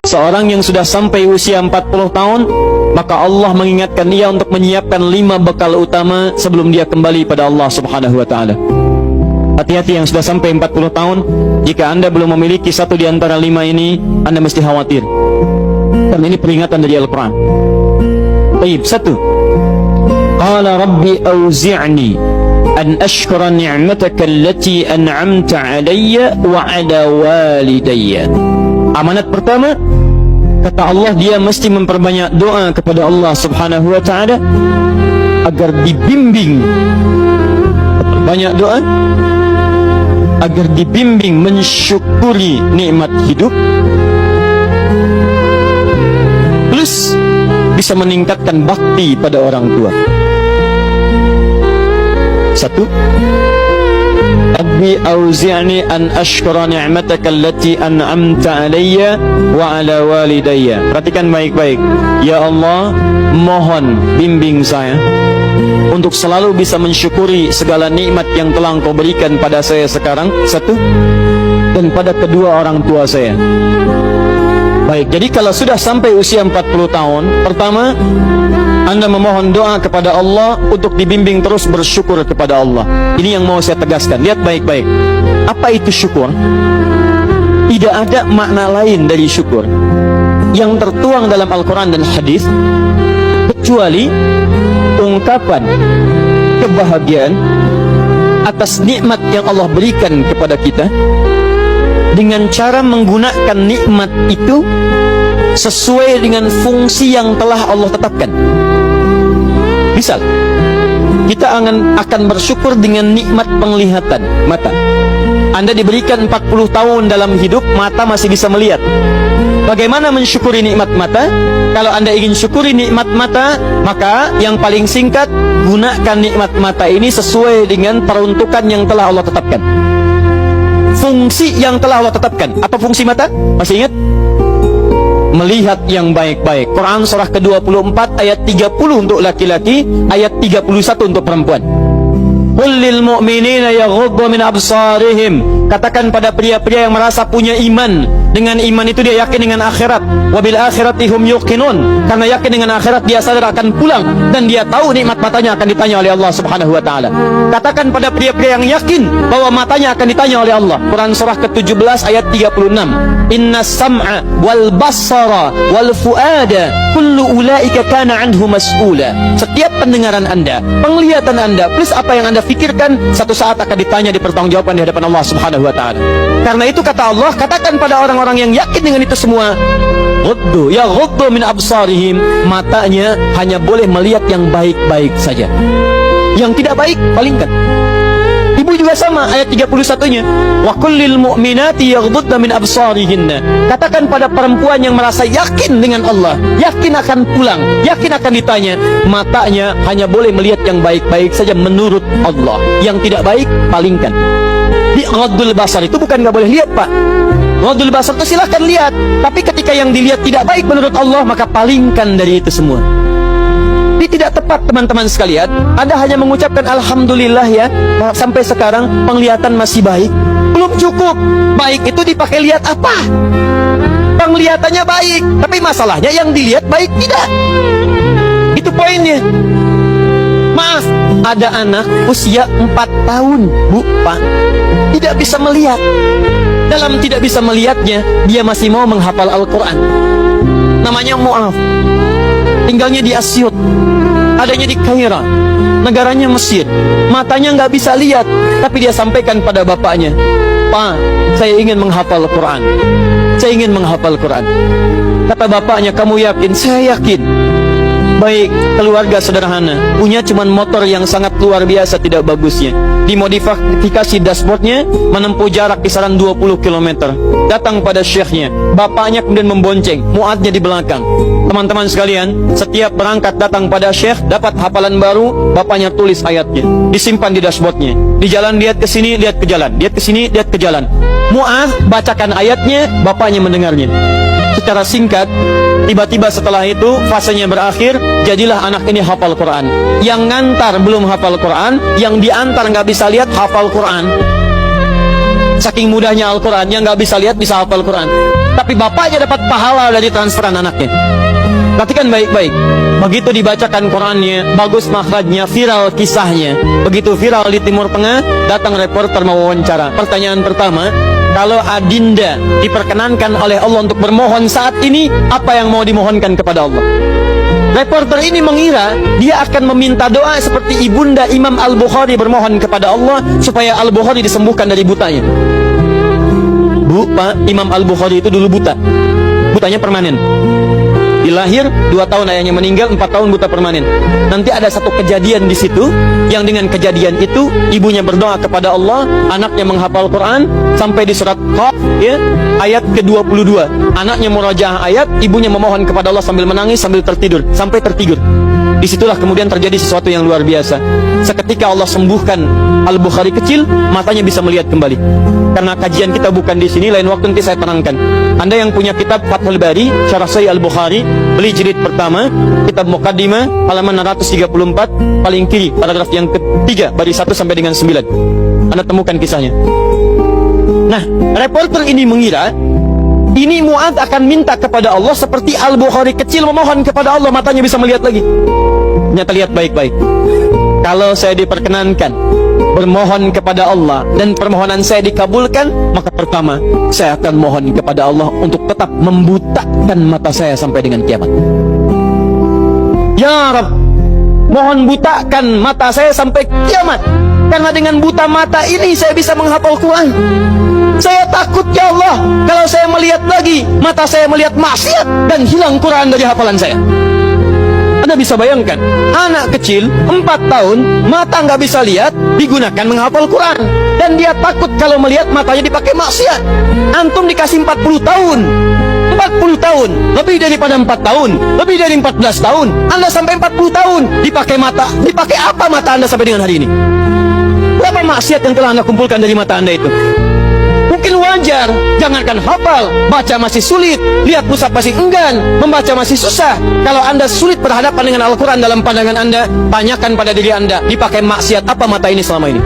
seorang yang sudah sampai usia 40 tahun, maka Allah mengingatkan dia untuk menyiapkan 5 bekal utama sebelum dia kembali pada Allah Subhanahu wa ta'ala. Hati-hati yang sudah sampai 40 tahun, jika anda belum memiliki satu di antara 5 ini, anda mesti khawatir. Dan ini peringatan dari Al-Quran. Baik, 1. Qala rabbi awzi'ni an ashkura ni'mataka allati an'amta alayya wa ala walidayya. Amanat pertama, kata Allah, dia mesti memperbanyak doa kepada Allah Subhanahu wa ta'ala agar dibimbing. Banyak doa agar dibimbing mensyukuri nikmat hidup, plus bisa meningkatkan bakti pada orang tua. 1. Rabbi auzi'ni an ashkura ni'mataka allati an'amta alayya wa ala walidayya. Perhatikan baik-baik. Ya Allah, mohon bimbing saya untuk selalu bisa mensyukuri segala nikmat yang telah Engkau berikan pada saya sekarang, 1, dan pada kedua orang tua saya. Baik, jadi kalau sudah sampai usia 40 tahun, pertama, anda memohon doa kepada Allah untuk dibimbing terus bersyukur kepada Allah. Ini yang mau saya tegaskan. Lihat baik-baik. Apa itu syukur? Tidak ada makna lain dari syukur yang tertuang dalam Al-Quran dan hadis kecuali ungkapan kebahagiaan atas nikmat yang Allah berikan kepada kita dengan cara menggunakan nikmat itu sesuai dengan fungsi yang telah Allah tetapkan. Misal, kita akan bersyukur dengan nikmat penglihatan mata. Anda diberikan 40 tahun dalam hidup, mata masih bisa melihat. Bagaimana mensyukuri nikmat mata? Kalau Anda ingin syukuri nikmat mata, maka yang paling singkat, gunakan nikmat mata ini sesuai dengan peruntukan yang telah Allah tetapkan. Fungsi yang telah Allah tetapkan. Apa fungsi mata? Masih ingat? Melihat yang baik-baik. Quran surah ke-24 ayat 30 untuk laki-laki, ayat 31 untuk perempuan. Qul lil mu'minina yaghuddu min absarihim. Katakan pada pria-pria yang merasa punya iman. Dengan iman itu dia yakin dengan akhirat. Wabil akhirati hum yuqinun. Karena yakin dengan akhirat dia sadar akan pulang dan dia tahu nikmat matanya akan ditanya oleh Allah Subhanahu wa taala. Katakan pada pria-pria yang yakin bahwa matanya akan ditanya oleh Allah. Quran surah ke-17 ayat 36. Inna sam'a wal basara wal fuada kullu ulaika kana anhu mas'ula. Setiap pendengaran Anda, penglihatan Anda, plus apa yang Anda fikirkan, satu saat akan ditanya, dipertanggungjawabkan di hadapan Allah Subhanahu wa taala. Karena itu kata Allah, katakan pada orang-orang yang yakin dengan itu semua, ghuddu min absarihim, matanya hanya boleh melihat yang baik-baik saja. Yang tidak baik palingkan. Ibu juga sama, ayat 31-nya. Wa kullil mu'minati yaghdudna min absarihinna. Katakan pada perempuan yang merasa yakin dengan Allah, yakin akan pulang, yakin akan ditanya, matanya hanya boleh melihat yang baik-baik saja menurut Allah. Yang tidak baik palingkan. Di ghaddul basar itu bukan nggak boleh lihat, Pak. Ghaddul basar itu silahkan lihat, tapi ketika yang dilihat tidak baik menurut Allah, maka palingkan dari itu semua. Ini tidak tepat, teman-teman sekalian. Anda hanya mengucapkan alhamdulillah ya, sampai sekarang penglihatan masih baik. Belum cukup. Baik itu dipakai lihat apa? Penglihatannya baik, tapi masalahnya yang dilihat baik tidak. Itu poinnya. Maaf, ada anak usia 4 tahun, Bu, Pak, tidak bisa melihat. Dalam tidak bisa melihatnya, dia masih mau menghafal Al-Quran. Namanya Mu'af. Tinggalnya di Asyut, adanya di Kaira, negaranya Mesir. Matanya nggak bisa lihat, tapi dia sampaikan pada bapaknya, Pak, saya ingin menghafal Quran. Saya ingin menghafal Quran. Kata bapaknya, kamu yakin? Saya yakin. Baik, keluarga sederhana, punya cuman motor yang sangat luar biasa tidak bagusnya. Dimodifikasi dashboardnya, menempuh jarak kisaran 20 km. Datang pada syekhnya, bapaknya kemudian membonceng, muadnya di belakang. Teman-teman sekalian, setiap berangkat datang pada syekh, dapat hafalan baru, bapaknya tulis ayatnya, disimpan di dashboardnya. Di jalan lihat ke sini, lihat ke jalan, lihat ke sini, lihat ke jalan. Mu'adz bacakan ayatnya, bapaknya mendengarnya. Secara singkat, tiba-tiba setelah itu fasenya berakhir, jadilah anak ini hafal Quran. Yang ngantar belum hafal Quran, yang diantar nggak bisa lihat hafal Quran. Saking mudahnya Al-Quran, yang nggak bisa lihat bisa hafal Quran. tapi bapaknya dapat pahala dari transferan anaknya. Perhatikan baik-baik. Begitu dibacakan Qurannya, bagus makhrajnya, viral kisahnya. Begitu viral di Timur Tengah, datang reporter mau wawancara. Pertanyaan pertama, kalau adinda diperkenankan oleh Allah untuk bermohon saat ini, apa yang mau dimohonkan kepada Allah? Reporter ini mengira dia akan meminta doa seperti ibunda Imam Al-Bukhari bermohon kepada Allah supaya Al-Bukhari disembuhkan dari butanya. Bu, Pak, Imam Al-Bukhari itu dulu buta. Butanya permanen. Dilahir 2 tahun ayahnya meninggal, 4 tahun buta permanen. Nanti ada satu kejadian di situ, yang dengan kejadian itu ibunya berdoa kepada Allah, anaknya menghafal Quran sampai di surat Qaf, ya, ayat ke-22. Anaknya murajaah ayat, ibunya memohon kepada Allah sambil menangis, sambil tertidur, sampai tertidur. Disitulah kemudian terjadi sesuatu yang luar biasa. Seketika Allah sembuhkan Al-Bukhari kecil, matanya bisa melihat kembali. Karena kajian kita bukan di sini, lain waktu nanti saya terangkan. Anda yang punya kitab Fathul Bari, Syarah Sahih Al-Bukhari, beli jilid pertama, kitab Muqaddimah, halaman 634, paling kiri, paragraf yang ketiga, baris 1 sampai dengan 9. Anda temukan kisahnya. Nah, reporter ini mengira ini Mu'adz akan minta kepada Allah seperti Al-Bukhari kecil memohon kepada Allah, matanya bisa melihat lagi. Ternyata lihat baik-baik. Kalau saya diperkenankan bermohon kepada Allah dan permohonan saya dikabulkan, maka pertama saya akan mohon kepada Allah untuk tetap membutakan mata saya sampai dengan kiamat. Ya Rabb, mohon butakan mata saya sampai kiamat, karena dengan buta mata ini saya bisa menghafal Quran. Saya takut ya Allah, kalau saya melihat lagi, mata saya melihat maksiat dan hilang Quran dari hafalan saya. Anda bisa bayangkan, anak kecil 4 tahun, mata nggak bisa lihat, digunakan menghafal Quran. Dan dia takut kalau melihat matanya dipakai maksiat. Antum dikasih 40 tahun, 40 tahun, lebih daripada 4 tahun, lebih dari 14 tahun, Anda sampai 40 tahun, dipakai mata, dipakai apa mata Anda sampai dengan hari ini? Berapa maksiat yang telah Anda kumpulkan dari mata Anda itu? Mungkin wajar, jangankan hafal, baca masih sulit, lihat mushaf masih enggan, membaca masih susah. Kalau Anda sulit berhadapan dengan Al-Quran dalam pandangan Anda, tanyakan pada diri Anda, dipakai maksiat apa mata ini selama ini?